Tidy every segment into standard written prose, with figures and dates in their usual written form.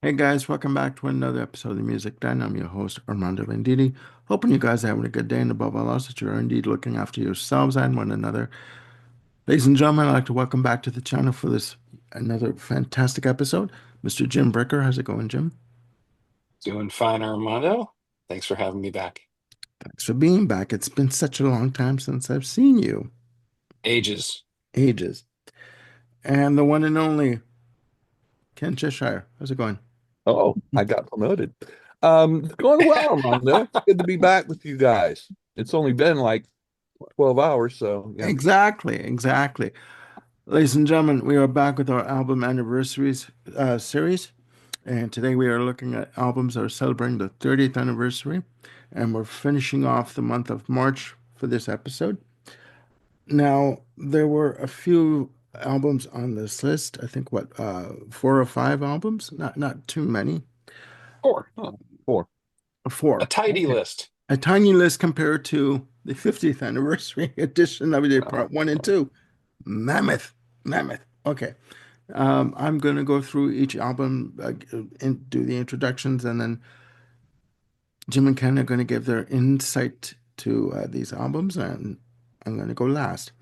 Hey guys, welcome back to another episode of the Music Den. I'm your host, Armando Venditti. Hoping you guys are having a good day and above all else that you're indeed looking after yourselves and one another. Ladies and gentlemen, I'd like to welcome back to the channel for this another fantastic episode. Mr. Jim Bricker, how's it going, Jim? Doing fine, Armando. Thanks for having me back. Thanks for being back. It's been such a long time since I've seen you. Ages. Ages. And the one and only Ken Cheshire, how's it going? Oh, I got promoted. It's going well, Armando. It's good to be back with you guys. It's only been like 12 hours, so yeah. Exactly. Ladies and gentlemen, we are back with our album anniversaries series. And today we are looking at albums that are celebrating the 30th anniversary. And we're finishing off the month of March for this episode. Now, there were a few albums on this list. I think four or five albums? Not too many. Four. Four. A Four. tidy Okay. list. A tiny list compared to the 50th anniversary edition of it, Uh, part one and two. Mammoth. Mammoth. Okay. I'm going to go through each album and do the introductions, and then Jim and Ken are going to give their insight to these albums, and I'm going to go last.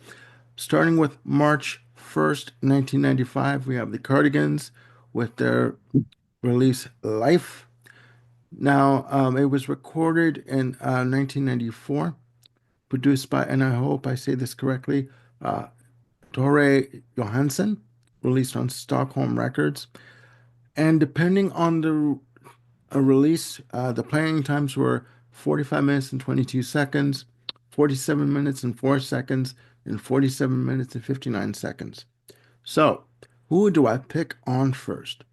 Starting with March 1st, 1995, we have the Cardigans with their release Life. Now, it was recorded in 1994, produced by, and I hope I say this correctly, uh, Tore Johansson, released on Stockholm Records. And depending on the release, the playing times were 45 minutes and 22 seconds, 47 minutes and 4 seconds, and 47 minutes and 59 seconds. So, who do I pick on first?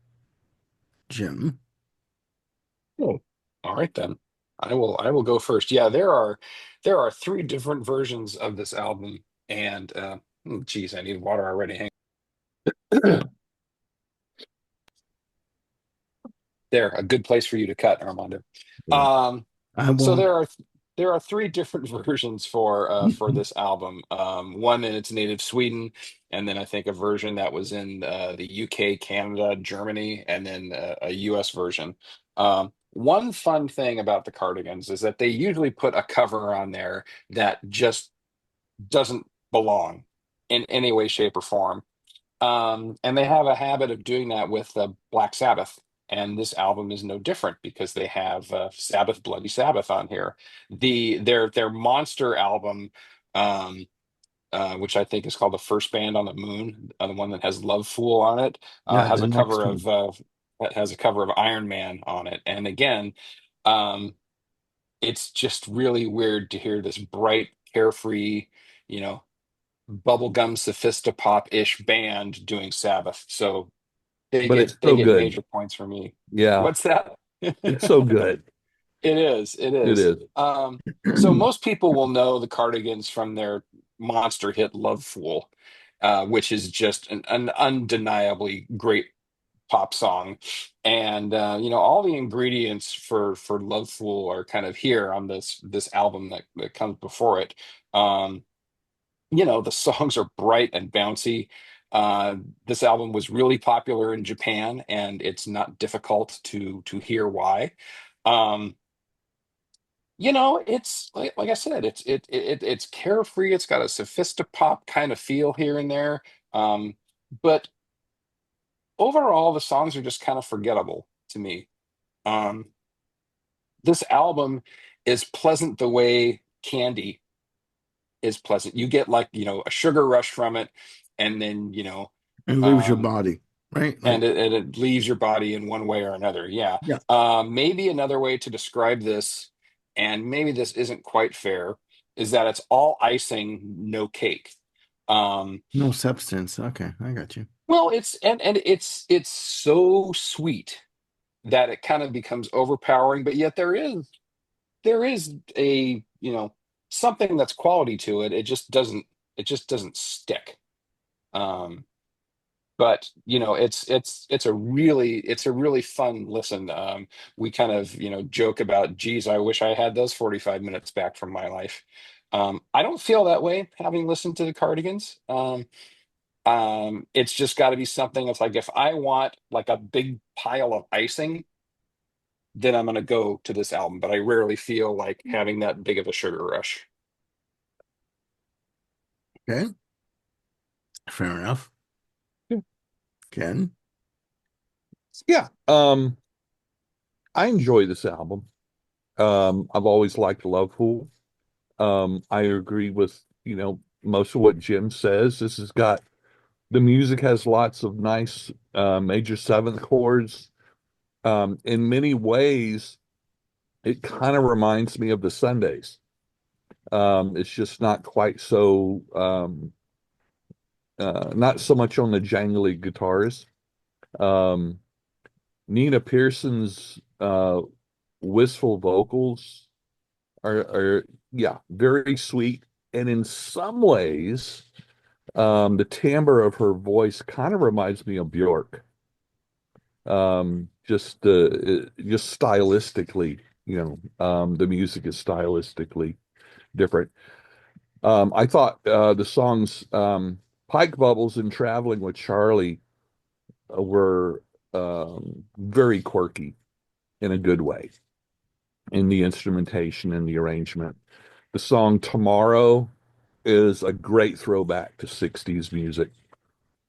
Jim. Oh, all right then. I will go first. Yeah, there are three different versions of this album, and geez, I need water already. There, a good place for you to cut, Armando. Yeah. Um, I so won't. there are three different versions for this album. One in its native Sweden, and then I think a version that was in the UK, Canada, Germany, and then a US version. One fun thing about the Cardigans is that they usually put a cover on there that just doesn't belong in any way, shape, or form. And they have a habit of doing that with Black Sabbath. And this album is no different because they have Sabbath, Bloody Sabbath on here. Their monster album, um, which I think is called The First Band on the Moon, the one that has Love Fool on it, Yeah, the next one. has a cover of Iron Man on it. And again, um, it's just really weird to hear this bright, carefree, you know, bubblegum sophistopop-ish band doing Sabbath. So they but it's get they so get good. major points from me. Yeah, What's that? it's so good. It is, it It is. is. So most people will know the Cardigans from their monster hit Love Fool, which is just an undeniably great pop song. And all the ingredients for Love Fool are kind of here on this album that comes before it. Um, the songs are bright and bouncy. Uh, this album was really popular in Japan, and it's not difficult to hear why. Um, it's like I said, it's carefree. It's got a sophistopop kind of feel here and there. But overall, the songs are just kind of forgettable to me. Um, this album is pleasant the way candy is pleasant. You get like, a sugar rush from it, and then, And leaves your um, body, right? and Like, it leaves your body in one way or another. Yeah. yeah, Maybe another way to describe this, and maybe this isn't quite fair, is that it's all icing, no cake. Um, no substance. Okay, I got you. well, it's so sweet that it kind of becomes overpowering, but yet there is a, something that's quality to it. It just doesn't stick. Um, but it's a really fun listen. We kind of joke about, geez, I wish I had those 45 minutes back from my life. I don't feel that way having listened to the Cardigans. It's just got to be something that's like if I want like a big pile of icing, then I'm going to go to this album. But I rarely feel like having that big of a sugar rush. Okay, fair enough. Ken. Yeah. I enjoy this album. I've always liked Loveful. I agree with, most of what Jim says. This has got the music has lots of nice major seventh chords. In many ways, it kind of reminds me of the Sundays. It's just not quite so not so much on the jangly guitars. Um, Nina Pearson's wistful vocals are yeah, very sweet. And in some ways, the timbre of her voice kind of reminds me of Bjork. Just stylistically, the music is stylistically different. I thought the songs Pike Bubbles and Traveling with Charlie were very quirky in a good way in the instrumentation and the arrangement. The song Tomorrow is a great throwback to 60s music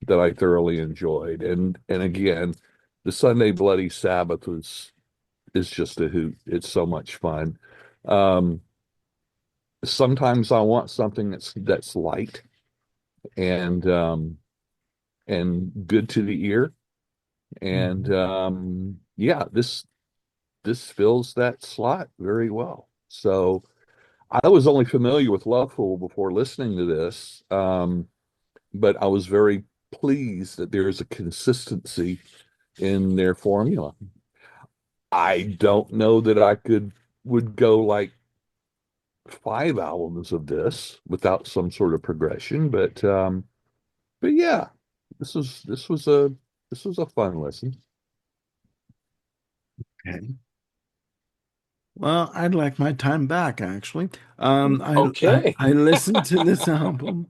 that I thoroughly enjoyed. And again, the Sunday Bloody Sabbath is just a hoot. It's so much fun. Um, Sometimes I want something that's light and good to the ear. And Mhm. yeah, this fills that slot very well. So I was only familiar with Loveful before listening to this, but I was very pleased that there's a consistency in their formula. I don't know that I would go like 5 albums of this without some sort of progression, but yeah, this was this was a this was a fun listen. Okay. Well, I'd like my time back, actually. Okay. I listened to this album.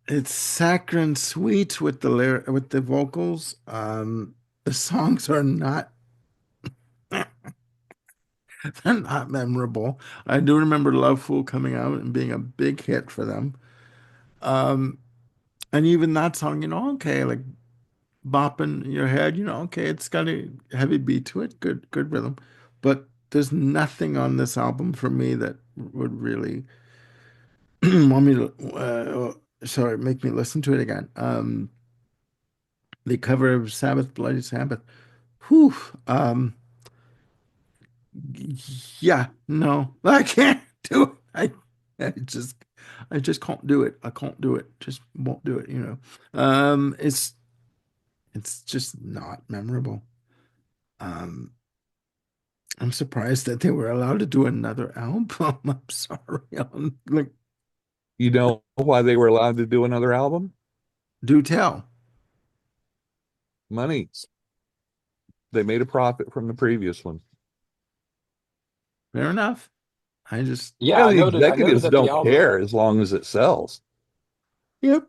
It's saccharine sweet with with the vocals. The songs are not they're not memorable. I do remember Love Fool coming out and being a big hit for them. Um, and even that song, okay, like bopping your head, okay, it's got a heavy beat to it, good rhythm. But there's nothing on this album for me that would really want me to, sorry, make me listen to it again. The cover of Sabbath, Bloody Sabbath. Whew. Yeah, no, I can't do it. I just, I just can't do it. I can't do it. Just won't do it. It's just not memorable. Um, I'm surprised that they were allowed to do another album. I'm sorry. I'm like, You know why they were allowed to do another album? do tell. Money. They made a profit from the previous one. Fair enough. I just, Yeah, Yeah, the I noted executives that the don't album care as long as it sells. yep.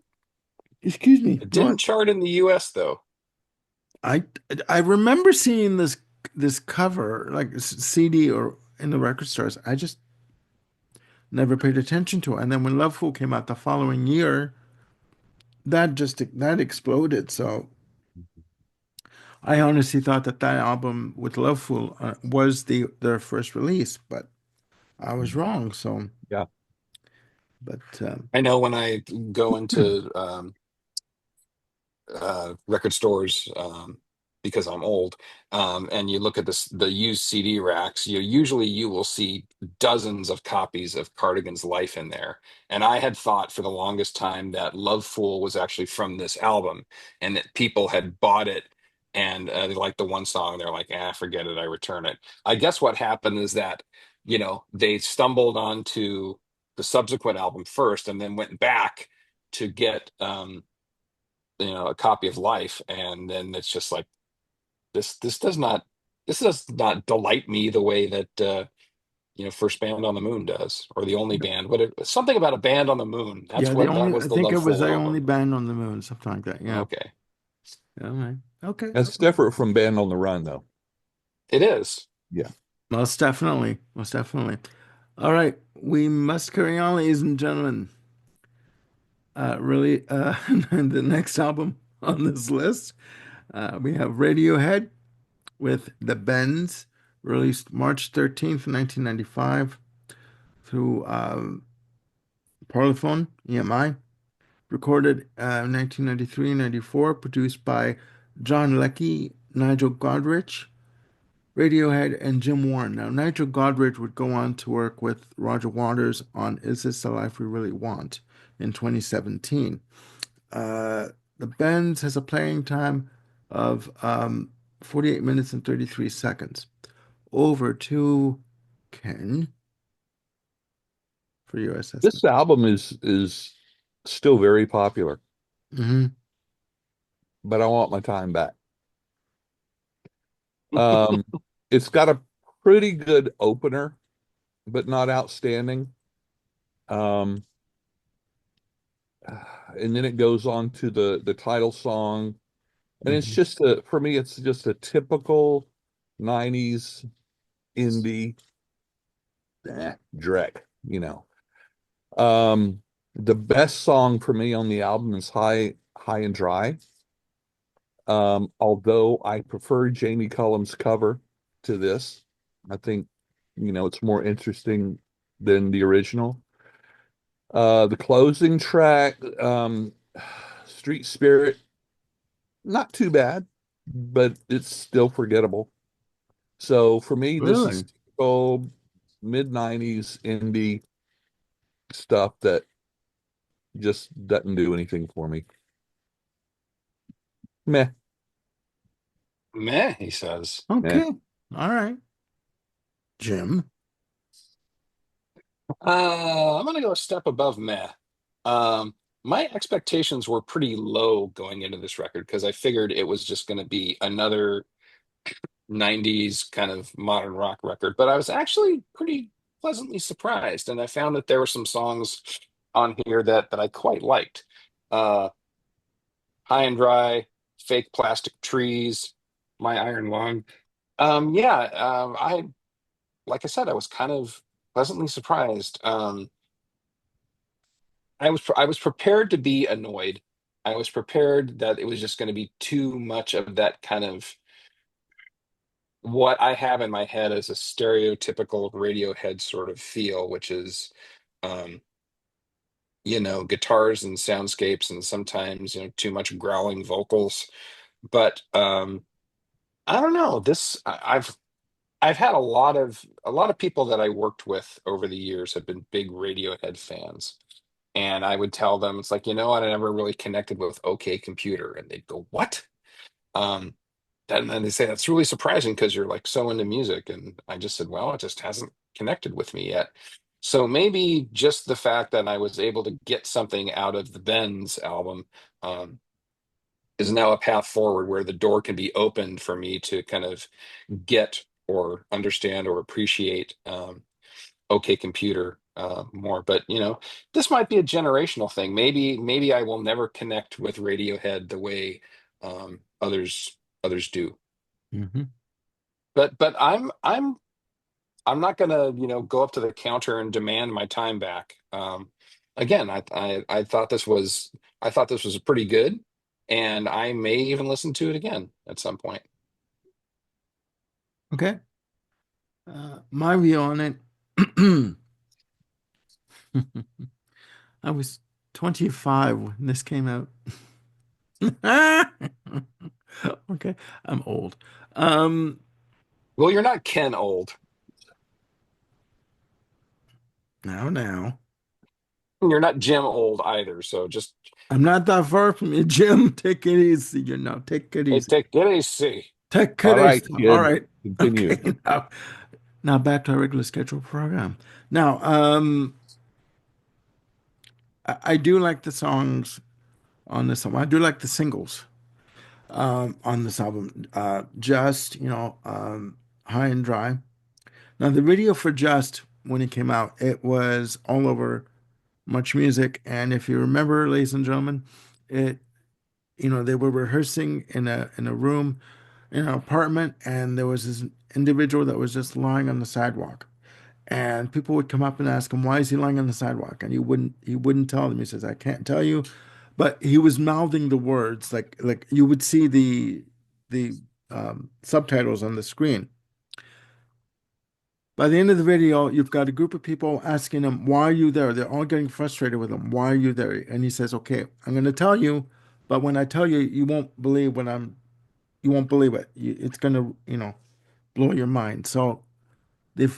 Excuse me. it Go didn't on. chart in the US though. I I remember seeing this cover like CD or in the record stores. I just never paid attention to it. And then when Loveful came out the following year, that exploded. So I honestly thought that album with Loveful was their first release, but I was wrong. So, Yeah. but I know when I go into record stores because I'm old, and you look at the used CD racks, usually you will see dozens of copies of Cardigan's Life in there. And I had thought for the longest time that Love Fool was actually from this album, and that people had bought it and they liked the one song. They're like, ah, forget it, I return it. I guess what happened is that they stumbled onto the subsequent album first, and then went back to get a copy of Life, and then it's just like this does not delight me the way that first band on the moon does, or the only band. Something about a band on the moon. Yeah, That I was the think it Love was Fool the only album. band on the moon, something like that. Yeah. Okay, Yeah, all right. Okay. That's different from Band on the Run, though. it is. Yeah. Most definitely. Most definitely. All right. We must carry on, ladies and gentlemen. Really, the next album on this list, we have Radiohead with The Bends, released March 13th, 1995, through Parlophone, EMI, recorded 1993 94, produced by John Leckie, Nigel Godrich, Radiohead, and Jim Warren. Now, Nigel Godrich would go on to work with Roger Waters on Is This the Life We Really Want in 2017. Uh, the Bends has a playing time of 48 minutes and 33 seconds. Over to Ken for your assessment. This album is still very popular, Hmm. but I want my time back. Um, it's got a pretty good opener, but not outstanding. Um, and then it goes on to the title song, and it's Hmm. just a for me, it's just a typical 90s indie dreck, you know. The best song for me on the album is High and Dry. Although I prefer Jamie Cullum's cover to this, I think, it's more interesting than the original. The closing track, Street Spirit, not too bad, but it's still forgettable. So for me, this is Really? typical mid 90s indie stuff that just doesn't do anything for me. Meh, Meh, he says. meh. Okay. All right. Jim. I'm gonna go a step above meh. Um, my expectations were pretty low going into this record because I figured it was just going to be another 90s kind of modern rock record, but I was actually pretty pleasantly surprised, and I found that there were some songs on here that I quite liked. Uh, High and Dry, Fake Plastic Trees, My Iron Lung. Yeah, I like I said, I was kind of pleasantly surprised. I was prepared to be annoyed. I was prepared that it was just going to be too much of that kind of what I have in my head as a stereotypical Radiohead sort of feel, which is, um, guitars and soundscapes and sometimes, too much growling vocals. But I don't know. I've had a lot of people that I worked with over the years have been big Radiohead fans. And I would tell them, it's like, what, I never really connected with OK Computer. And they'd go, what? Um, and then they say, that's really surprising because you're like so into music. And I just said, well, it just hasn't connected with me yet. So maybe just the fact that I was able to get something out of the Benz album um, is now a path forward where the door can be opened for me to kind of get or understand or appreciate OK Computer more. But this might be a generational thing. Maybe I will never connect with Radiohead the way others do. Hmm. But I'm not gonna go up to the counter and demand my time back. Again, I thought this was pretty good, and I may even listen to it again at some point. Okay. My view on it. I was 25 when this came out. Okay, I'm old. Um, Well, you're not Ken old. now. You're not Jim old either. So just I'm not that far from you, Jim. Take it easy, Take it hey, easy. take it easy. Take All it right, easy. All kid, right. continue. Okay, now back to our regular scheduled program. Now, I do like the songs on this album. I do like the singles on this album. Just, High and Dry. Now, the video for Just, when it came out, it was all over Much Music. And if you remember, ladies and gentlemen, it, they were rehearsing in a room in an apartment, and there was this individual that was just lying on the sidewalk. And people would come up and ask him, why is he lying on the sidewalk? And he wouldn't tell them. He says, I can't tell you. But he was mouthing the words like you would see the subtitles on the screen. By the end of the video, you've got a group of people asking him, why are you there? They're all getting frustrated with him. Why are you there? And he says, okay, I'm going to tell you, but when I tell you, you won't believe it. It's going to, blow your mind. So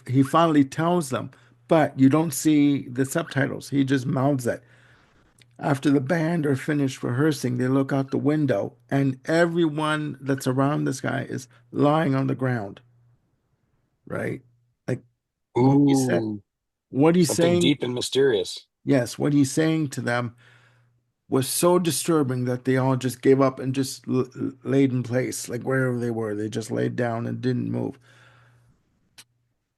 he finally tells them, but you don't see the subtitles. He just mouths it. After the band are finished rehearsing, they look out the window, and everyone that's around this guy is lying on the ground, right? Like what he said, Ooh, what he's something saying, deep and mysterious. yes, what he's saying to them was so disturbing that they all just gave up and just laid in place, like wherever they were. They just laid down and didn't move.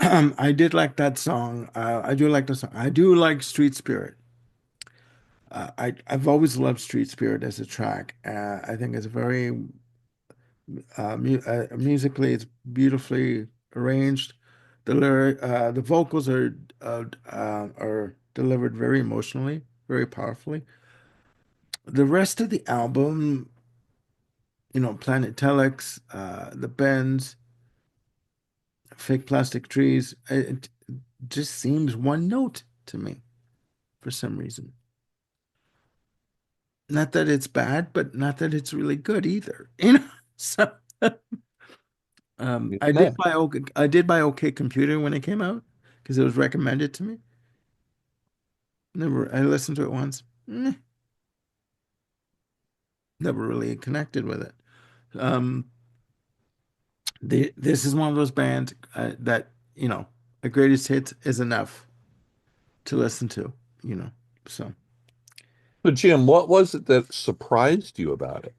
I did like that song. I do like the song. I do like Street Spirit. I've always loved Street Spirit as a track. I think it's very musically, it's beautifully arranged. The vocals are delivered very emotionally, very powerfully. The rest of the album, Planet Telex, The Bends, Fake Plastic Trees, it just seems one note to me for some reason. Not that it's bad, but not that it's really good either. So I did Yeah. buy OK Computer when it came out because it was recommended to me. Never, I listened to it once. Never really connected with it. Um, this is one of those bands that a greatest hits is enough to listen to. You know, so So, Jim, what was it that surprised you about it?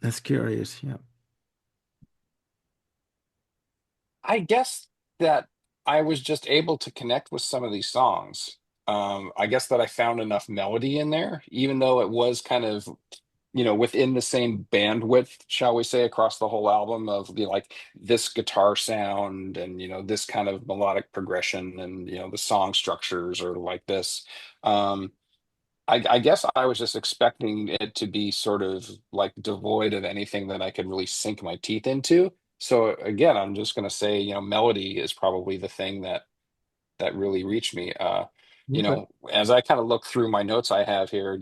that's curious. Yeah. I guess that I was just able to connect with some of these songs. I guess that I found enough melody in there, even though it was kind of, within the same bandwidth, shall we say, across the whole album of like this guitar sound and, this kind of melodic progression and, the song structures are like this. Um, I guess I was just expecting it to be sort of like devoid of anything that I could really sink my teeth into. So again, I'm just going to say, melody is probably the thing that really reached me. Okay. As I kind of look through my notes I have here,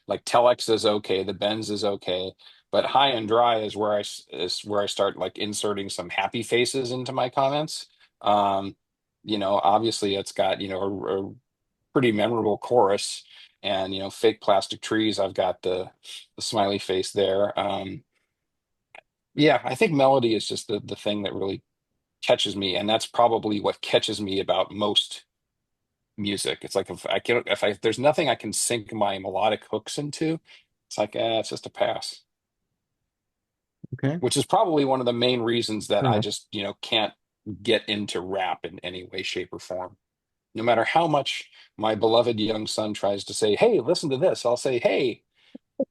like Telex is okay, the Benz is okay, but High and Dry is where I start like inserting some happy faces into my comments. Um, obviously it's got, a pretty memorable chorus and fake plastic trees, I've got the smiley face there. Yeah, I think melody is just the thing that really catches me, and that's probably what catches me about most music. It's like if there's nothing I can sink my melodic hooks into, it's like it's just a pass, Okay. which is probably one of the main reasons that Fair I enough. just can't get into rap in any way, shape, or form. No matter how much my beloved young son tries to say, "Hey, listen to this," I'll say, "Hey,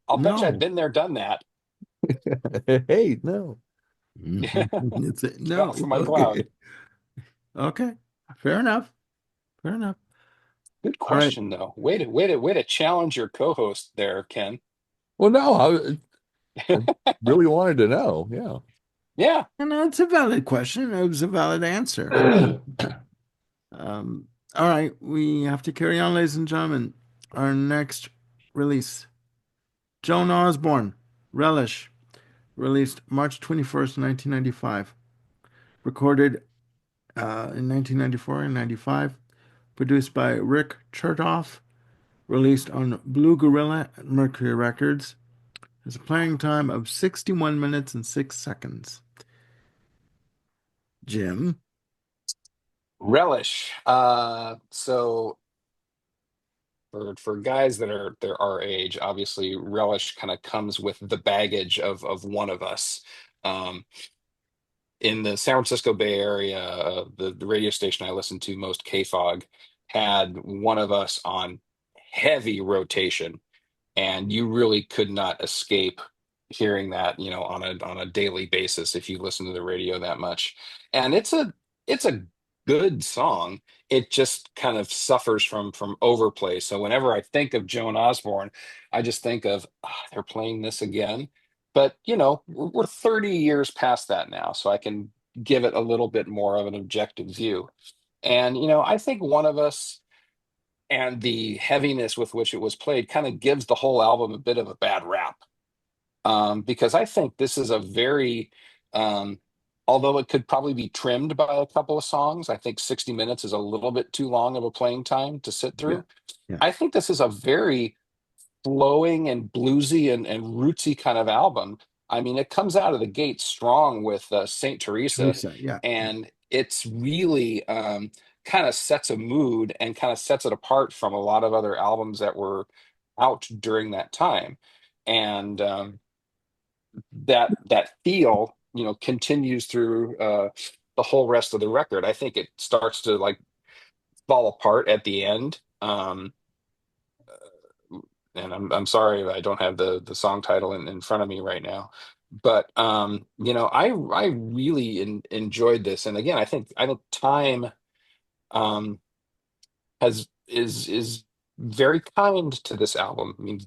I'll bet you I've No. been there, done that." Hey, no. Get No. off of my cloud. Okay. Okay. Fair enough. Fair enough. Good All right. question, though. Way to challenge your co-host there, Ken. Well, no, I really wanted to know. Yeah. Yeah. And it's a valid question. It was a valid answer. Um, all right, we have to carry on, ladies and gentlemen. Our next release, Joan Osborne, Relish, released March 21st, 1995. Recorded in 1994 and 95. Produced by Rick Chertoff. Released on Blue Gorilla and Mercury Records. Has a playing time of 61 minutes and 6 seconds. Jim. Relish. So for guys that are our age, obviously Relish kind of comes with the baggage of one of us. Um, in the San Francisco Bay Area, the radio station I listened to most, KFOG, had One of Us on heavy rotation, and you really could not escape hearing that, on a daily basis if you listen to the radio that much. And it's a good song. It just kind of suffers from overplay. So whenever I think of Joan Osborne, I just think of, they're playing this again. But we're 30 years past that now, so I can give it a little bit more of an objective view. And I think One of Us and the heaviness with which it was played kind of gives the whole album a bit of a bad rap, because I think this is a very, um, although it could probably be trimmed by a couple of songs, I think 60 minutes is a little bit too long of a playing time to sit Yeah. through. Yeah. I think this is a very flowing and bluesy and rootsy kind of album. I mean, it comes out of the gate strong with Saint Teresa, Teresa. Yeah. Yeah. and it's really, kind of sets a mood and kind of sets it apart from a lot of other albums that were out during that time. And that feel, continues through the whole rest of the record. I think it starts to like fall apart at the end. And I'm sorry I don't have the song title in front of me right now. But I really enjoyed this. And again, I think time, um is very kind to this album. I mean,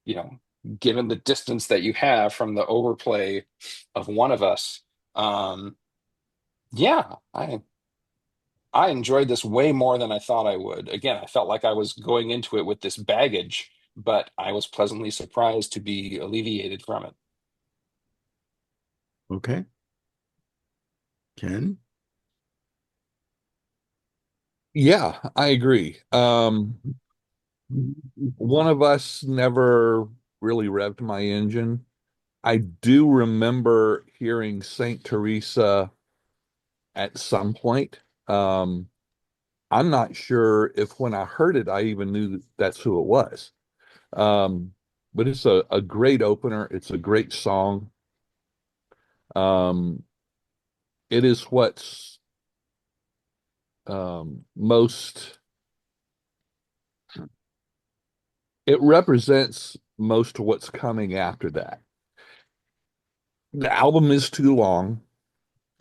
you know, given the distance that you have from the overplay of One of Us, yeah, I enjoyed this way more than I thought I would. Again, I felt like I was going into it with this baggage, but I was pleasantly surprised to be alleviated from it. Okay. Ken? Yeah, I agree. One of Us never really revved my engine. I do remember hearing Saint Teresa at some point. Um, I'm not sure if when I heard it, I even knew that's who it was. Um, but it's a great opener. It's a great song. Um, it is what's most, it represents most of what's coming after that. The album is too long.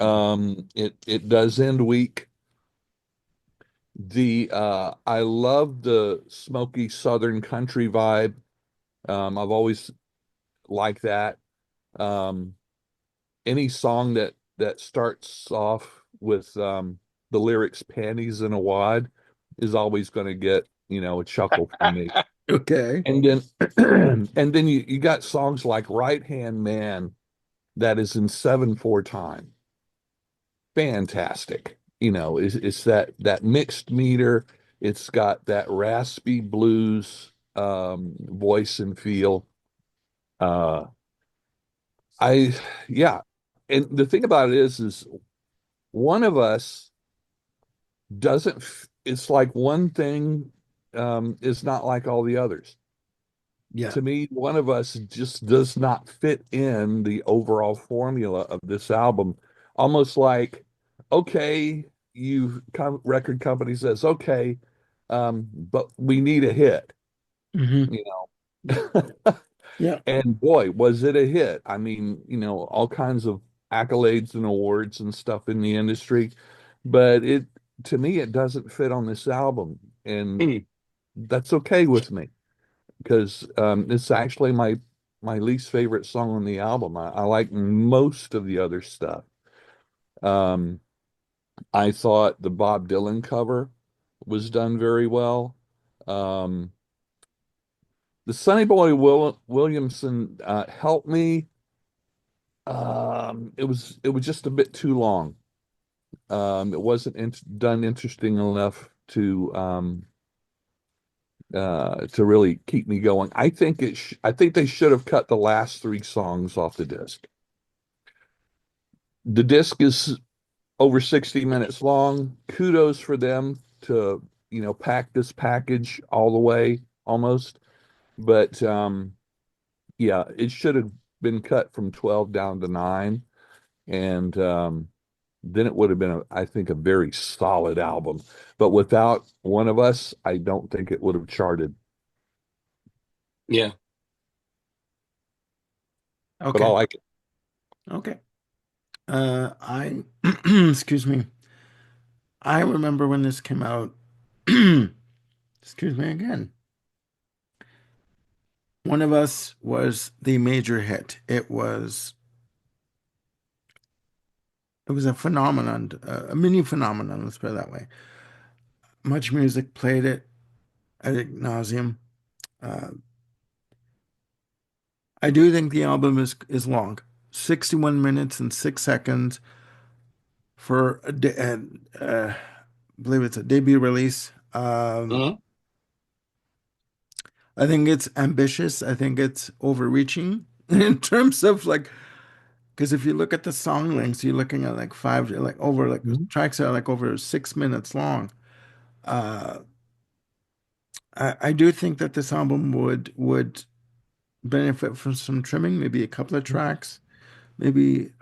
It does end weak. I love the smoky Southern country vibe. I've always liked that. Um, any song that starts off with the lyrics "panties in a wad" is always going to get a chuckle from me. Okay. And then and then you got songs like "Right Hand Man" that is in 7/4 time. Fantastic. It's that mixed meter. It's got that raspy blues voice and feel. Uh, I yeah, and the thing about it is One of Us doesn't. It's like one thing is not like all the others. Yeah. To me, One of Us just does not fit in the overall formula of this album. Almost like, okay, record company says, okay, but we need a hit, Hmm. you Yeah. know. Yeah. And boy, was it a hit. I mean, all kinds of accolades and awards and stuff in the industry, but to me, it doesn't fit on this album, and Hmm. that's okay with me because it's actually my least favorite song on the album. I like most of the other stuff. Um, I thought the Bob Dylan cover was done very well. Um, the Sonny Boy Williamson helped me. It was just a bit too long. It wasn't done interesting enough to really keep me going. I think they should have cut the last three songs off the disc. The disc is over 60 minutes long. Kudos for them to, pack this package all the way almost. But yeah, it should have been cut from 12 down to 9. and then it would have been, I think, a very solid album. But without One of Us, I don't think it would have charted. Yeah. But I Okay. like it. Okay. I excuse me. I remember when this came out. Excuse me again. One of Us was the major hit. It was a phenomenon, a mini phenomenon, let's put it that way. Much music played it ad nauseum. Uh, I do think the album is long, 61 minutes and 6 seconds for I believe it's a debut release. Hmm. I think it's ambitious. I think it's overreaching in terms of like, because if you look at the song lengths, you're looking at like five, like over like Mhm. tracks that are like over 6 minutes long. Uh, I do think that this album would benefit from some trimming, maybe a couple of tracks, maybe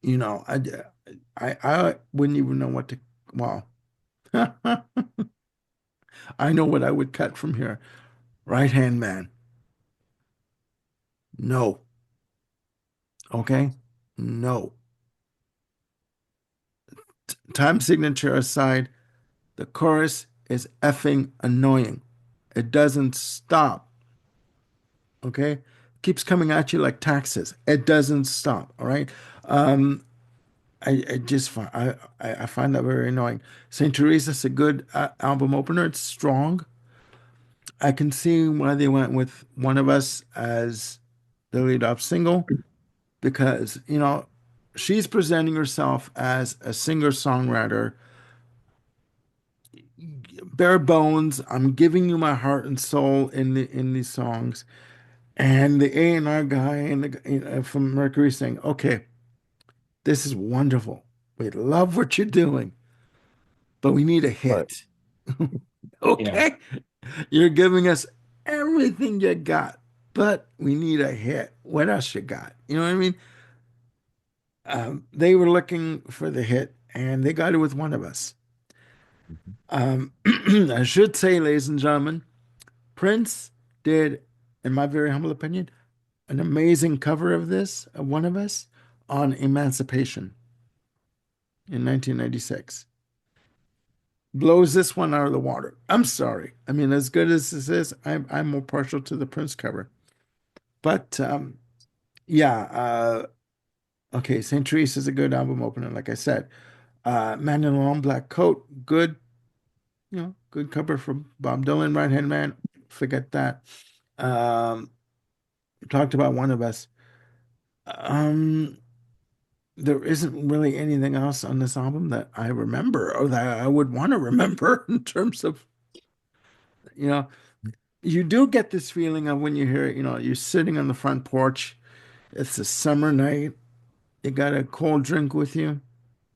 you know, I wouldn't even know what to. Well, I know what I would cut from here. Right hand man. No. Okay. No. Time signature aside, the chorus is effing annoying. It doesn't stop. Okay. Keeps coming at you like taxes. It doesn't stop. All right. Um, I just find I find that very annoying. Saint Teresa's a good album opener. It's strong. I can see why they went with One of Us as the lead off single because, she's presenting herself as a singer-songwriter, bare bones. I'm giving you my heart and soul in these songs. And the A&R guy from Mercury saying, "Okay, this is wonderful. We love what you're doing, but we need a Right. hit." Yeah. Okay? You're giving us everything you got, but we need a hit. What else you got? You know what I mean? They were looking for the hit, and they got it with One of Us. Mhm. I should say, ladies and gentlemen, Prince did, in my very humble opinion, an amazing cover of this, One of Us, on Emancipation in 1996. Blows this one out of the water. I'm sorry. I mean, as good as this is, I'm more partial to the Prince cover. But yeah, okay, St. Therese is a good album opener, like I said. Man in a Long Black Coat, good, good cover from Bob Dylan, Right Hand Man. Forget that. Um, talked about One of Us. Um, there isn't really anything else on this album that I remember or that I would want to remember in terms of, you know, you do get this feeling of when you hear it, you're sitting on the front porch. It's a summer night. You got a cold drink with you,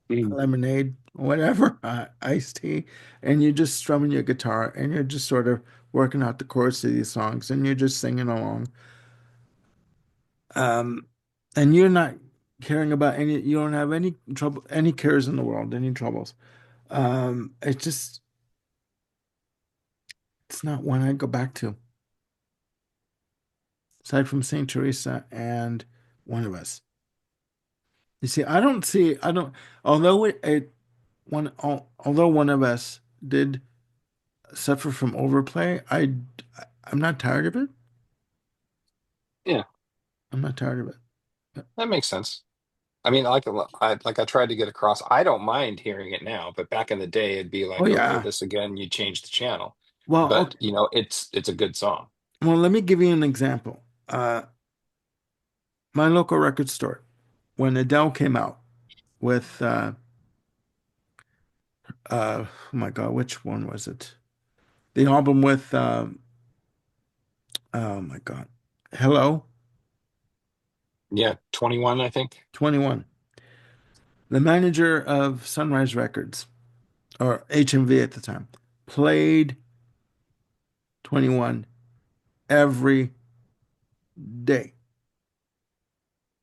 Mm. lemonade, whatever, iced tea, and you're just strumming your guitar and you're just sort of working out the chords to these songs and you're just singing along. Um, and you're not caring about you don't have any trouble, any cares in the world, any troubles. It's not one I go back to, aside from Saint Teresa and One of Us. You see, I don't, although although One of Us did suffer from overplay, I'm not tired of it. Yeah. I'm not tired of it. That makes sense. I mean, I tried to get across. I don't mind hearing it now, but back in the day, it'd be Oh like, okay, yeah. this again. You change the channel, Well, but okay. it's a good song. Well, let me give you an example. My local record store, when Adele came out with oh my God, which one was it? The album with oh my God, Hello, Yeah, 21, I think. 21. The manager of Sunrise Records, or HMV at the time, played 21 every day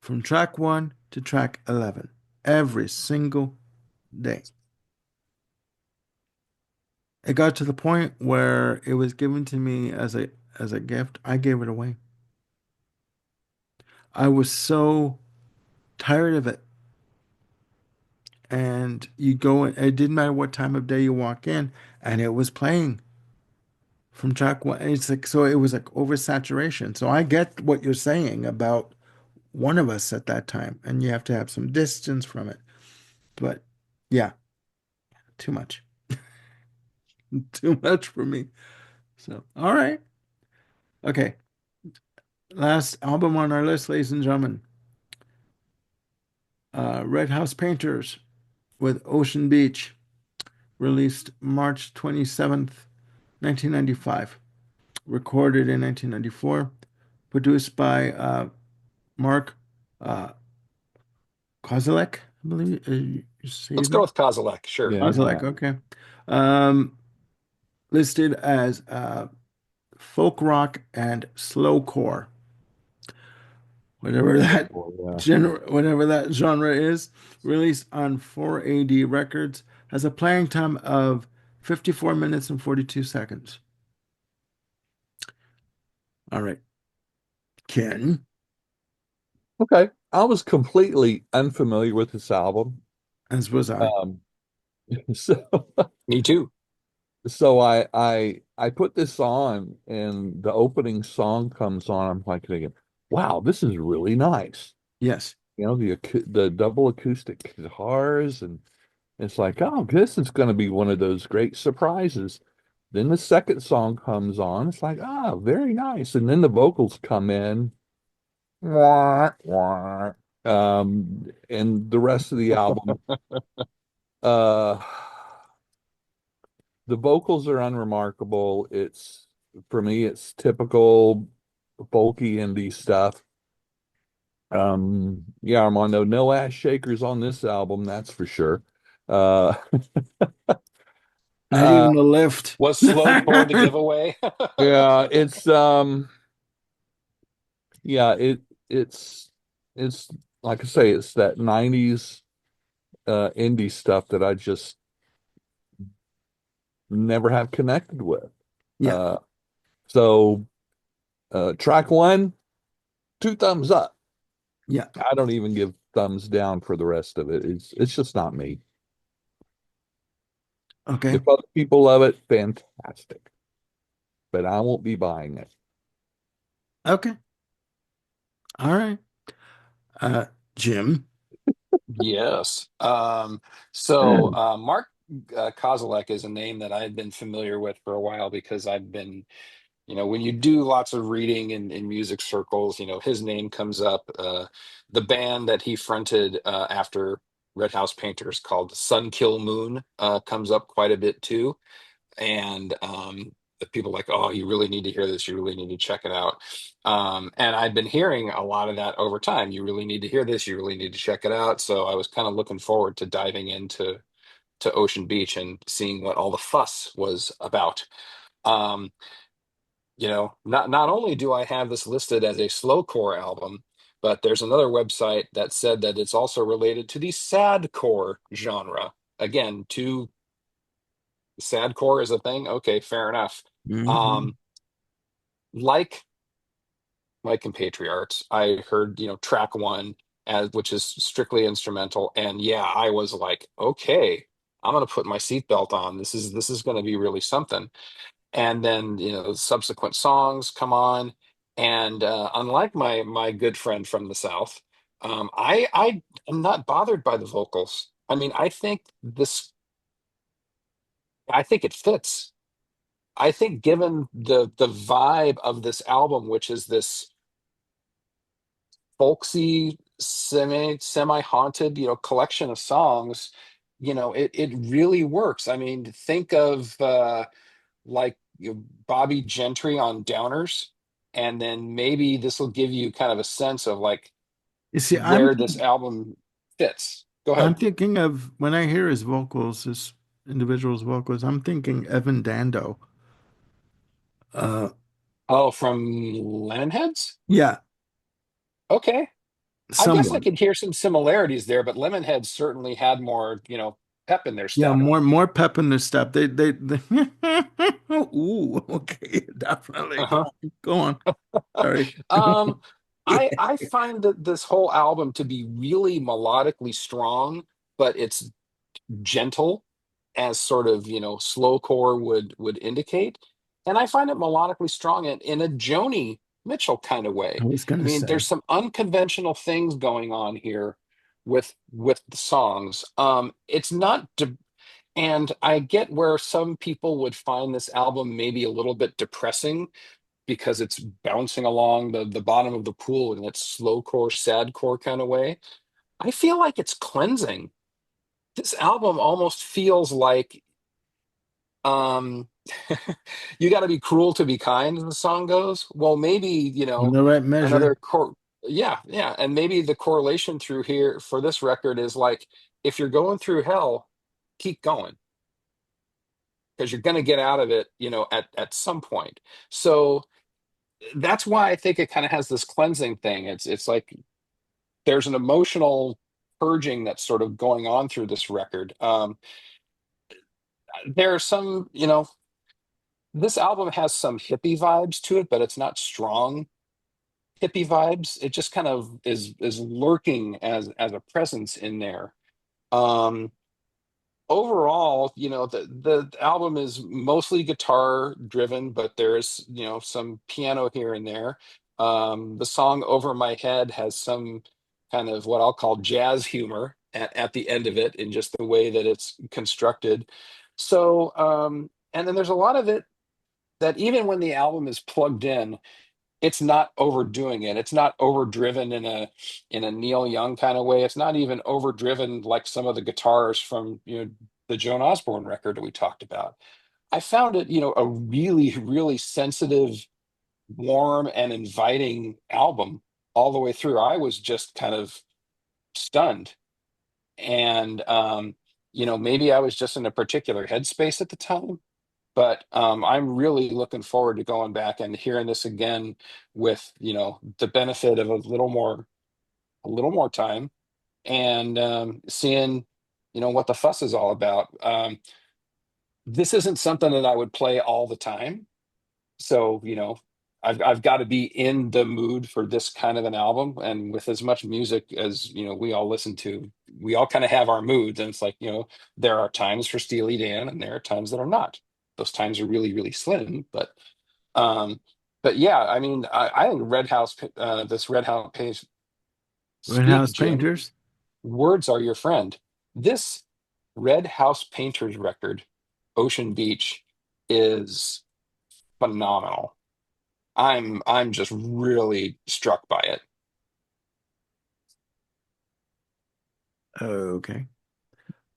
from track 1 to track 11 every single day. It got to the point where it was given to me as a gift. I gave it away. I was so tired of it. And you go in, it didn't matter what time of day you walk in, and it was playing from track 1. It's like, so it was like oversaturation. So I get what you're saying about one of us at that time, and you have to have some distance from it. But yeah, too much. Too much for me. So, all right. Okay. Last album on our list, ladies and gentlemen. Red House Painters with Ocean Beach, released March 27th, 1995. Recorded in 1994. Produced by Mark uh, Kozilek, I believe you say Let's his go name. with Kozilek. Sure. Yeah, Kozilek, okay. Um, Listed as folk rock and slowcore, whatever that yeah. whatever that genre is. Released on 4AD Records, has a playing time of 54 minutes and 42 seconds. All right, Ken, Okay. I was completely unfamiliar with this album. as was I. Um, so Me too. so I put this on and the opening song comes on. I'm like thinking, wow, this is really nice. Yes. You know, the double acoustic guitars, and it's like, oh, this is going to be one of those great surprises. Then the second song comes on. It's like, ah, very nice. And then the vocals come in. Wah, wah. And the rest of the album, uh, the vocals are unremarkable. It's for me, it's typical folky indie stuff. Yeah, Armando, no ass shakers on this album, that's for sure. Uh, Not uh, even a lift. Was slowcore the giveaway? yeah, yeah, it's like I say, it's that 90s indie stuff that I just never have connected with. Yeah. Uh, so track one, two thumbs up. Yeah. I don't even give thumbs down for the rest of it. It's just not me. Okay. If other people love it, fantastic. But I won't be buying it. Okay. All right. Uh, Jim. Yes. Mark Kozilek is a name that I had been familiar with for a while because I've been, when you do lots of reading in music circles, his name comes up. The band that he fronted after Red House Painters called Sun Kill Moon comes up quite a bit too. And the people like, oh, you really need to hear this. You really need to check it out. And I've been hearing a lot of that over time. You really need to hear this. You really need to check it out. So I was kind of looking forward to diving into to Ocean Beach and seeing what all the fuss was about. Um, not only do I have this listed as a slowcore album, but there's another website that said that it's also related to the sadcore genre. Again, two sadcore is a thing. Okay, fair enough. Hmm. Um, like my compatriots, I heard, track one as which is strictly instrumental, and yeah, I was like, okay, I'm gonna put my seatbelt on. This is gonna be really something. And then, subsequent songs come on, and unlike my good friend from the South, I am not bothered by the vocals. I mean, I think it fits. I think given the vibe of this album, which is this folksy, semi haunted, collection of songs, it really works. I mean, think of like Bobby Gentry on Downers, and then maybe this will give you kind of a sense of like You see, where this album fits. Go I'm ahead. thinking of when I hear his vocals, this individual's vocals, I'm thinking Evan Dando. Uh, Oh, from Lemonheads? yeah, Okay. I guess I somewhat. could hear some similarities there, but Lemonhead certainly had more, pep in their Yeah, step. more pep in their step. They ooh, okay, definitely. Go Uh-huh. on, go on. Sorry. Um, I find that this whole album to be really melodically strong, but it's gentle, as sort of, slowcore would indicate. And I find it melodically strong in a Joni Mitchell kind of I way. was I gonna mean, say. there's some unconventional things going on here with the songs. It's not and I get where some people would find this album maybe a little bit depressing because it's bouncing along the bottom of the pool in that slowcore, sadcore kind of way. I feel like it's cleansing. This album almost feels like um you got to be cruel to be kind, as the song goes. Well, maybe, In the right measure. another core. Yeah, yeah. And maybe the correlation through here for this record is like, if you're going through hell, keep going, because you're going to get out of it, at some point. So that's why I think it kind of has this cleansing thing. It's like there's an emotional purging that's sort of going on through this record. There are some, this album has some hippie vibes to it, but it's not strong hippie vibes. It just kind of is lurking as a presence in there. Um, Overall, the album is mostly guitar driven, but there's, some piano here and there. The song "Over My Head" has some kind of what I'll call jazz humor at the end of it, in just the way that it's constructed. So, and then there's a lot of it that, even when the album is plugged in, it's not overdoing it. It's not overdriven in a Neil Young kind of way. It's not even overdriven like some of the guitars from, the Joan Osborne record that we talked about. I found it, a really, really sensitive, warm, and inviting album all the way through. I was just kind of stunned. And maybe I was just in a particular headspace at the time, but I'm really looking forward to going back and hearing this again with, the benefit of a little more time, and seeing, what the fuss is all about. This isn't something that I would play all the time, so, I've got to be in the mood for this kind of an album. And with as much music as, we all listen to, we all kind of have our moods, and it's like, there are times for Steely Dan and there are times that are not. Those times are really, really slim, um but yeah, I mean, I think this Red House Page, Red speak, House Jim, Painters. words are your friend. This Red House Painters record, Ocean Beach, is phenomenal. I'm just really struck by it. Okay.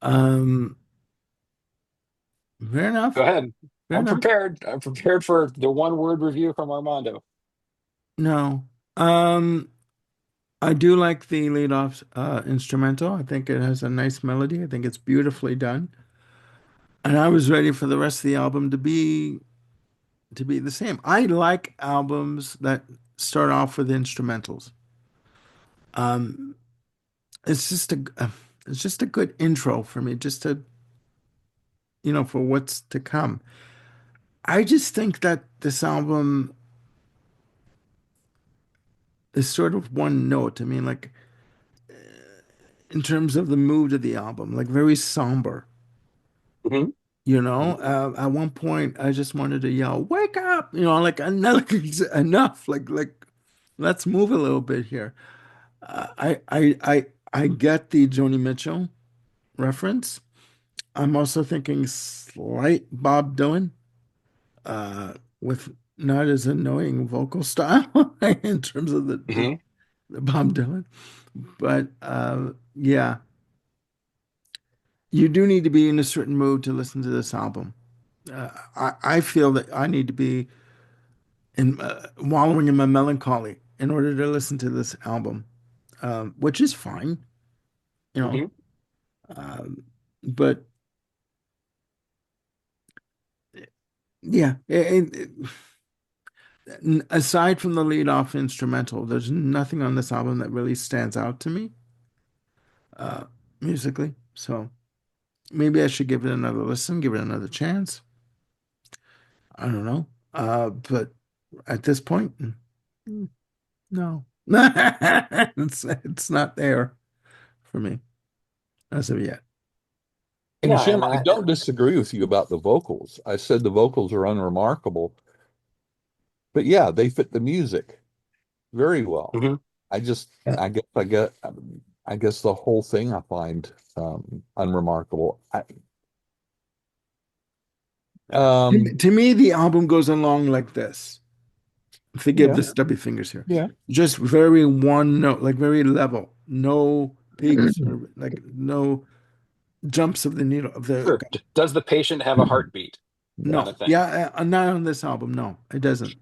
Um, fair Go enough. ahead. Fair I'm enough. prepared. I'm prepared for the one word review from Armando. No. I do like the lead off instrumental. I think it has a nice melody. I think it's beautifully done. And I was ready for the rest of the album to be the same. I like albums that start off with instrumentals. Um, it's just it's just a good intro for me, just to, for what's to come. I just think that this album is sort of one note. I mean, like in terms of the mood of the album, like very somber. Hmm. At one point, I just wanted to yell, "Wake up!" Like enough, enough. Like, let's move a little bit here. I get the Joni Mitchell reference. I'm also thinking slight Bob Dylan, with not as annoying vocal style in terms of Hmm. the Bob Dylan. But yeah, you do need to be in a certain mood to listen to this album. I feel that I need to be in wallowing in my melancholy in order to listen to this album, which is fine, you know. Hmm. Um, but yeah, Aside from the lead off instrumental, there's nothing on this album that really stands out to me uh, musically. So maybe I should give it another listen, give it another chance. I don't know. But at this point, no. It's not there for me as of yet. And Yeah, Jim, and I don't disagree with you about the vocals. I said the vocals are unremarkable, but yeah, they fit the music very well. Mhm. I just, I guess the whole thing I find unremarkable. Um, To me, the album goes along like this. Forgive yeah, the stubby fingers here. yeah. Just very one note, like very level. No peaks or like no jumps of the needle of the sure. Does the patient have a heartbeat Yeah. kind no. of thing? Yeah, not on this album. No, it doesn't. If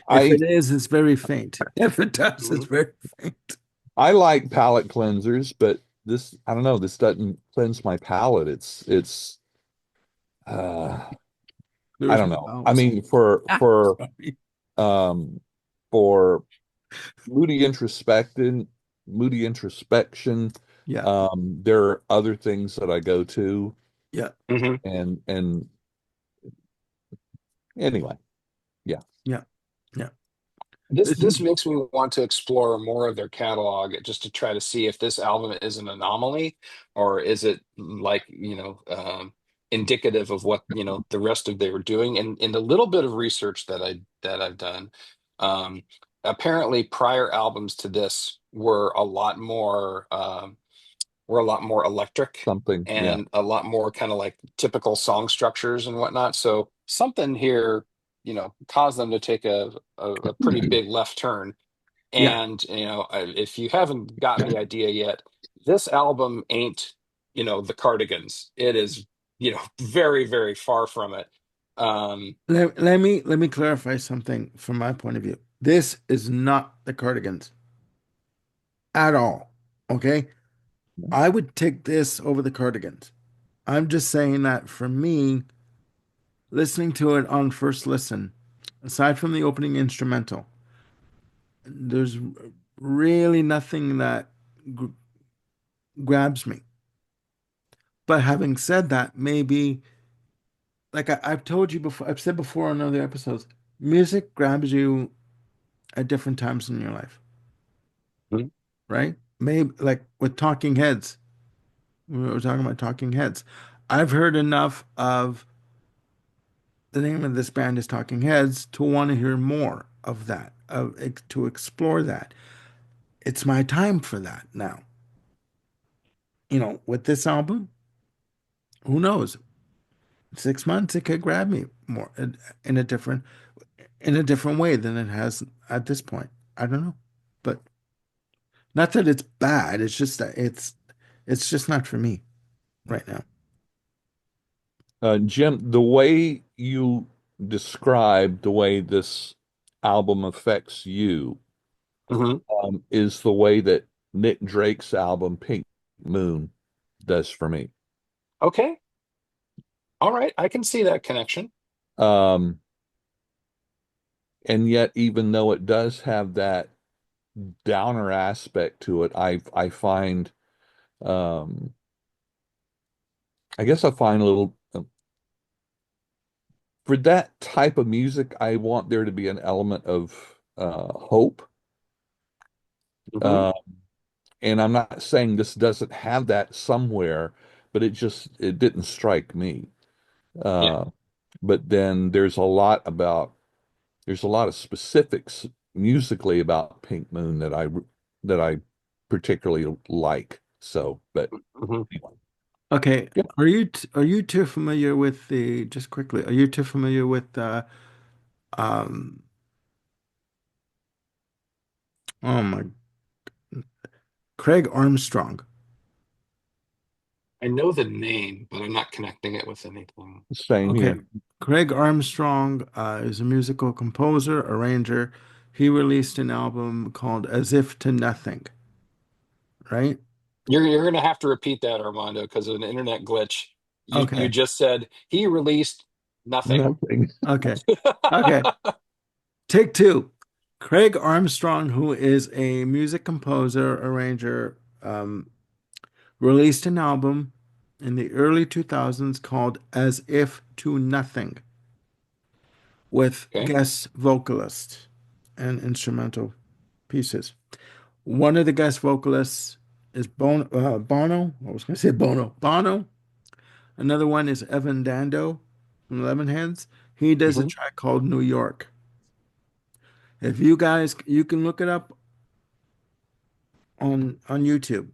I it is, it's very faint. If it does, it's Mhm. very faint. I like palate cleansers, but this, I don't know, this doesn't cleanse my palate. Uh, I There's don't no know. I vowels. mean, Sorry. um, for moody introspection, moody introspection, Yeah, there are other things that I go to, yeah, and anyway, yeah. yeah, yeah. This This this is makes me want to explore more of their catalog just to try to see if this album is an anomaly or is it like, indicative of what, the rest of they were doing. And a little bit of research that I've done. Um, Apparently prior albums to this were a lot more electric Something, yeah. and a lot more kind of like typical song structures and whatnot. So something here, caused them to take a pretty big left turn. yeah. And, if you haven't gotten the idea yet, this album ain't, the Cardigans. It is, very, very far from it. Um, Let me clarify something from my point of view. This is not the Cardigans at all. Okay, I would take this over the Cardigans. I'm just saying that for me, listening to it on first listen, aside from the opening instrumental, there's really nothing that gr grabs me. But having said that, maybe like I've told you before, I've said before on other episodes, music grabs you at different times in your life, right? Maybe like with Talking Heads, we were talking about Talking Heads. I've heard enough of the name of this band is Talking Heads to want to hear more of that, to explore that. It's my time for that now. With this album, who knows? 6 months, it could grab me more in a different in a different way than it has at this point. I don't know, but not that it's bad. It's just that it's just not for me right now. Jim, the way you describe the way this album affects you, mhm. is the way that Nick Drake's album Pink Moon does for me. Okay. All right. I can see that connection. Um, and yet, even though it does have that downer aspect to it, I find, um, I guess I find a little for that type of music, I want there to be an element of hope. Hmm. Uh, and I'm not saying this doesn't have that somewhere, but it didn't strike me. Yeah. Uh, but then there's a lot of specifics musically about Pink Moon that I particularly like. So, but Hmm. anyway, Okay, yeah, are you too familiar with the just quickly? Are you too familiar with um oh my Craig Armstrong? I know the name, but I'm not connecting it with anything. same Okay, here. Craig Armstrong is a musical composer, arranger. He released an album called As If to Nothing, right? You're gonna have to repeat that, Armando, because of an internet glitch. You Okay, just said he released nothing. Nothing. okay, okay. Take two. Craig Armstrong, who is a music composer, arranger, released an album in the early 2000s called As If to Nothing with Okay. guest vocalists and instrumental pieces. One of the guest vocalists is Bono. I was going to say Bono. Bono. Another one is Evan Dando from Lemonheads. He does a Mhm. track called New York. If you guys, you can look it up on YouTube,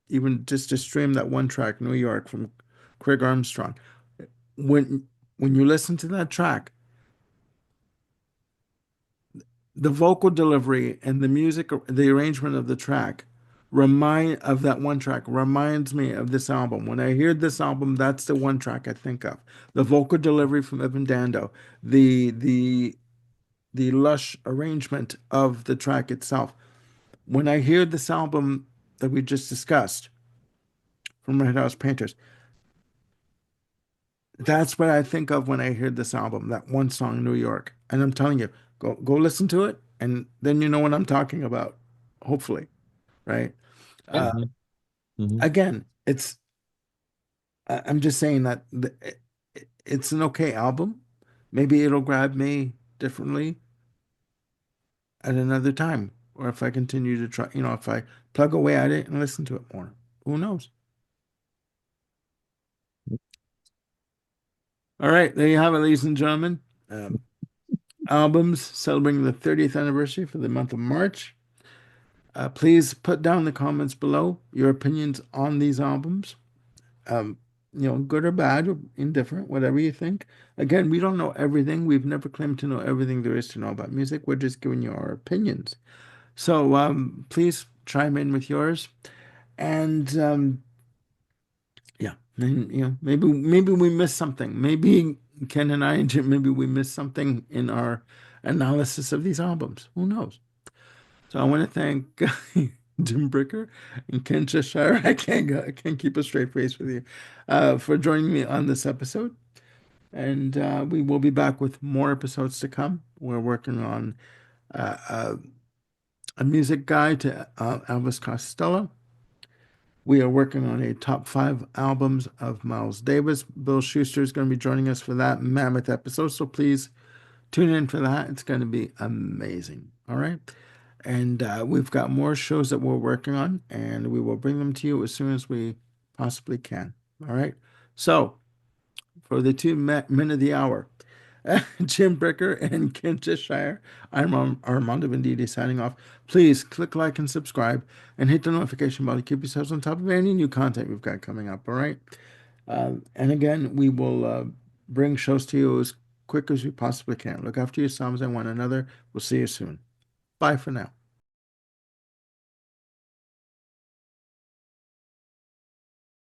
even just to stream that one track, New York, from Craig Armstrong. When when you listen to that track, the vocal delivery and the music, the arrangement of the track remind of that one track reminds me of this album. When I hear this album, that's the one track I think of. The vocal delivery from Evan Dando, the lush arrangement of the track itself. When I hear this album that we just discussed from Red House Painters, that's what I think of when I hear this album, that one song, New York. And I'm telling you, go listen to it, and then you know what I'm talking about, hopefully, right? Yeah. Uh, Hmm. again, I'm just saying that it's an okay album. Maybe it'll grab me differently at another time, or if I continue to try, if I plug away at it and listen to it more. Who knows? All right, there you have it, ladies and gentlemen. Um, Albums celebrating the 30th anniversary for the month of March. Please put down in the comments below your opinions on these albums. Um, good or bad or indifferent, whatever you think. Again, we don't know everything. We've never claimed to know everything there is to know about music. We're just giving you our opinions. So please chime in with yours. And yeah, and, maybe we missed something. Maybe Ken and I and Jim, maybe we missed something in our analysis of these albums. Who knows? So I want to thank Jim Bricker and Ken Cheshire. I can't keep a straight face with you for joining me on this episode. And we will be back with more episodes to come. We're working on uh, uh, a music guide to Elvis Costello. We are working on a top five albums of Miles Davis. Bill Schuster is going to be joining us for that mammoth episode. So please tune in for that. It's going to be amazing. All right. And we've got more shows that we're working on, and we will bring them to you as soon as we possibly can. All right. So, for the two men of the hour, Jim Bricker and Ken Cheshire, I'm Armando Venditti signing off. Please click like and subscribe and hit the notification bell to keep yourselves on top of any new content we've got coming up. All right. And again, we will bring shows to you as quick as we possibly can. Look after yourselves and one another. We'll see you soon. Bye for now.